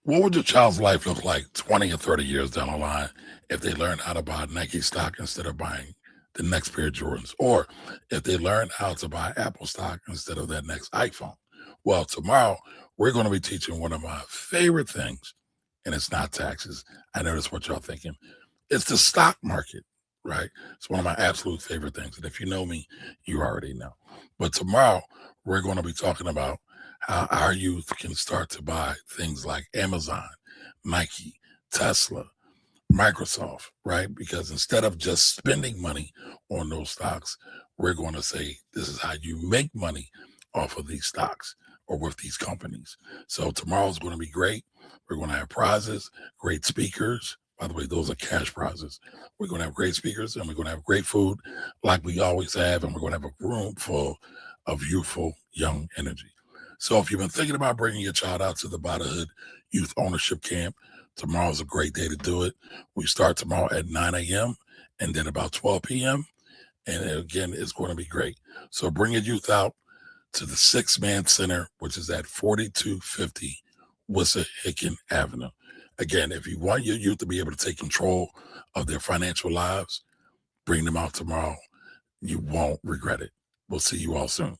What would your child's life look like 20 or 30 years down the line if they learned how to buy Nike stock instead of buying the next pair of Jordans? Or if they learned how to buy Apple stock instead of their next iPhone? Well, tomorrow we're going to be teaching one of my favorite things, and it's not taxes. I know that's what y'all thinking. It's the stock market, right? It's one of my absolute favorite things. And if you know me, you already know. But tomorrow we're going to be talking about how our youth can start to buy things like Amazon, Nike, Tesla, Microsoft, right? Because instead of just spending money on those stocks, we're going to say this is how you make money off of these stocks or with these companies. So tomorrow's going to be great. We're going to have prizes, great speakers. By the way, those are cash prizes. We're going to have great speakers and we're going to have great food like we always have. And we're going to have a room full of youthful, young energy. So if you've been thinking about bringing your child out to the Hood Youth Ownership Camp, tomorrow's a great day to do it. We start tomorrow at 9 a.m. and then about 12 p.m. And again, it's going to be great. So bring your youth out to the Six Man Center, which is at 4250 Wissahickon Avenue. Again, if you want your youth to be able to take control of their financial lives, bring them out tomorrow. You won't regret it. We'll see you all soon.